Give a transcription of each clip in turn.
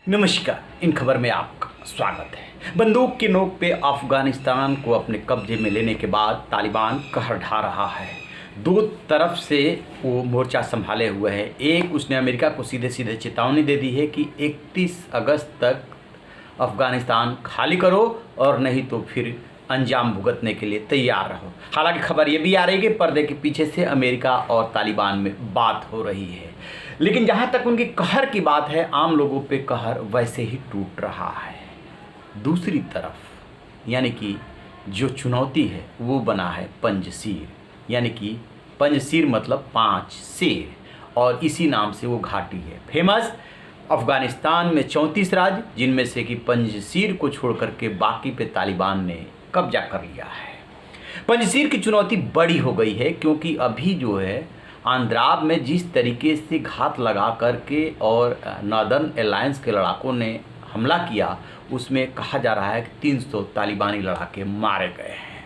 नमस्कार। इन खबर में आपका स्वागत है। बंदूक की नोक पे अफगानिस्तान को अपने कब्जे में लेने के बाद तालिबान कहर ढा रहा है। दो तरफ से वो मोर्चा संभाले हुए है। एक, उसने अमेरिका को सीधे सीधे चेतावनी दे दी है कि 31 अगस्त तक अफगानिस्तान खाली करो और नहीं तो फिर अंजाम भुगतने के लिए तैयार रहो। हालांकि खबर ये भी आ रही है कि पर्दे के पीछे से अमेरिका और तालिबान में बात हो रही है, लेकिन जहाँ तक उनकी कहर की बात है, आम लोगों पे कहर वैसे ही टूट रहा है। दूसरी तरफ यानी कि जो चुनौती है वो बना है पंजशीर, यानी कि पंजशीर मतलब 5 शेर, और इसी नाम से वो घाटी है फेमस। अफगानिस्तान में 34 राज्य, जिनमें से कि पंजशीर को छोड़ करके बाकी पे तालिबान ने कब्जा कर लिया है। पंजशीर की चुनौती बड़ी हो गई है क्योंकि अभी जो है आंद्राब में जिस तरीके से घात लगा करके और नॉर्दर्न अलायंस के लड़ाकों ने हमला किया, उसमें कहा जा रहा है कि 300 तालिबानी लड़ाके मारे गए हैं।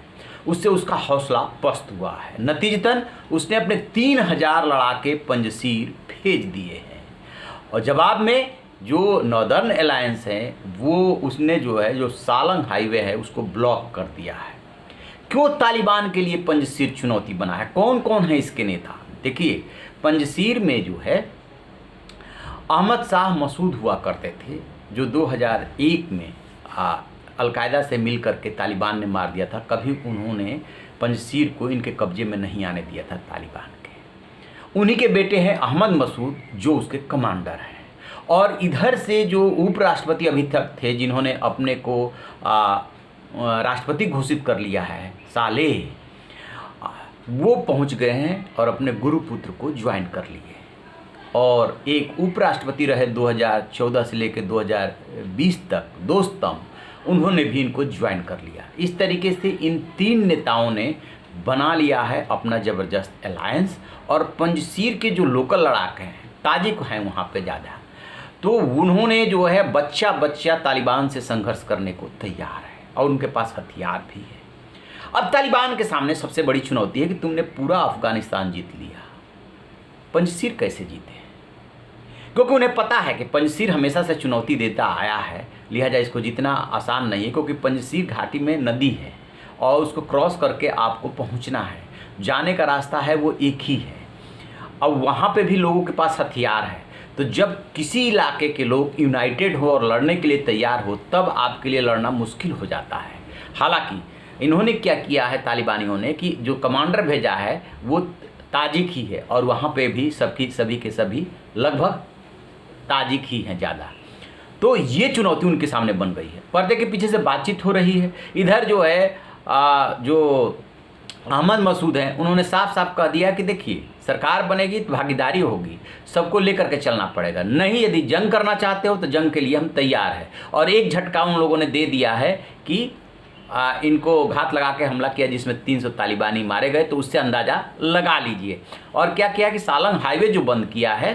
उससे उसका हौसला पस्त हुआ है। नतीजतन उसने अपने 3000 लड़ाके पंजशीर भेज दिए हैं, और जवाब में जो नॉर्दर्न अलायंस है वो उसने जो सालंग हाईवे है उसको ब्लॉक कर दिया है। क्यों तालिबान के लिए पंजशीर चुनौती बना है? कौन कौन है इसके नेता? देखिए, पंजशीर में जो है अहमद शाह मसूद हुआ करते थे, जो 2001 में अलकायदा से मिल करके तालिबान ने मार दिया था। कभी उन्होंने पंजशीर को इनके कब्जे में नहीं आने दिया था तालिबान के। उन्हीं के बेटे हैं अहमद मसूद, जो उसके कमांडर हैं। और इधर से जो उपराष्ट्रपति अभी तक थे, जिन्होंने अपने को राष्ट्रपति घोषित कर लिया है, सालेह, वो पहुंच गए हैं और अपने गुरुपुत्र को ज्वाइन कर लिए। और एक उपराष्ट्रपति रहे 2014 से लेकर 2020 तक, दोस्तम, उन्होंने भी इनको ज्वाइन कर लिया। इस तरीके से इन 3 नेताओं ने बना लिया है अपना ज़बरदस्त अलायंस। और पंजशीर के जो लोकल लड़ाके हैं, ताजिक हैं वहाँ पे ज़्यादा, तो उन्होंने जो है बच्चा बच्चा तालिबान से संघर्ष करने को तैयार है और उनके पास हथियार भी है। अब तालिबान के सामने सबसे बड़ी चुनौती है कि तुमने पूरा अफगानिस्तान जीत लिया, पंजशीर कैसे जीते? क्योंकि उन्हें पता है कि पंजशीर हमेशा से चुनौती देता आया है, लिहाजा इसको जीतना आसान नहीं है। क्योंकि पंजशीर घाटी में नदी है और उसको क्रॉस करके आपको पहुंचना है, जाने का रास्ता है वो एक ही है। अब वहाँ पे भी लोगों के पास हथियार है, तो जब किसी इलाके के लोग यूनाइटेड हो और लड़ने के लिए तैयार हो, तब आपके लिए लड़ना मुश्किल हो जाता है। हालांकि इन्होंने क्या किया है तालिबानियों ने कि जो कमांडर भेजा है वो ताजिक ही है, और वहाँ पे भी सभी के सभी लगभग ताजिक ही हैं ज़्यादा। तो ये चुनौती उनके सामने बन गई है। पर्दे के पीछे से बातचीत हो रही है। इधर जो है जो अहमद मसूद हैं, उन्होंने साफ साफ कह दिया कि देखिए, सरकार बनेगी तो भागीदारी होगी, सबको लेकर के चलना पड़ेगा। नहीं, यदि जंग करना चाहते हो तो जंग के लिए हम तैयार हैं। और एक झटका उन लोगों ने दे दिया है कि इनको घात लगा के हमला किया, जिसमें 300 तालिबानी मारे गए, तो उससे अंदाज़ा लगा लीजिए। और क्या किया कि सालंग हाईवे जो बंद किया है,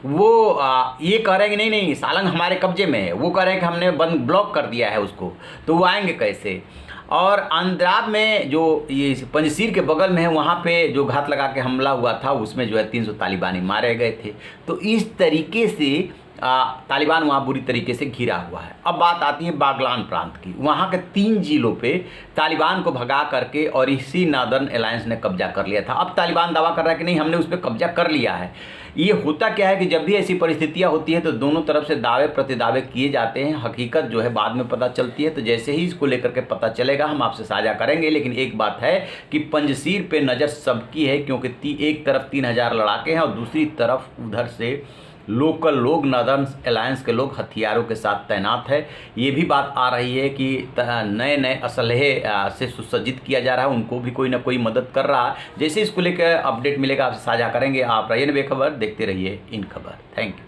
वो ये कह रहे हैं कि नहीं सालंग हमारे कब्जे में है, वो कह रहे हैं कि हमने बंद ब्लॉक कर दिया है उसको, तो वो आएंगे कैसे? और आंद्राब में जो ये पंजशीर के बगल में है, वहाँ पे जो घात लगा के हमला हुआ था, उसमें जो है 300 तालिबानी मारे गए थे। तो इस तरीके से तालिबान वहाँ बुरी तरीके से घिरा हुआ है। अब बात आती है बागलान प्रांत की। वहाँ के 3 जिलों पे तालिबान को भगा करके और इसी नॉर्दर्न अलायंस ने कब्जा कर लिया था। अब तालिबान दावा कर रहा है कि नहीं, हमने उस पर कब्जा कर लिया है। ये होता क्या है कि जब भी ऐसी परिस्थितियाँ होती हैं तो दोनों तरफ से दावे प्रतिदावे किए जाते हैं। हकीकत जो है बाद में पता चलती है। तो जैसे ही इसको लेकर के पता चलेगा हम आपसे साझा करेंगे। लेकिन एक बात है कि पंजशीर पे नज़र सबकी है, क्योंकि एक तरफ 3000 लड़ाके हैं और दूसरी तरफ उधर से लोकल लोग, नॉर्दर्न अलायंस के लोग हथियारों के साथ तैनात है। ये भी बात आ रही है कि नए नए असलहे से सुसज्जित किया जा रहा है, उनको भी कोई ना कोई मदद कर रहा है। जैसे इसको लेकर अपडेट मिलेगा आपसे साझा करेंगे। आप रहिए बेखबर, देखते रहिए इन खबर। Thank you.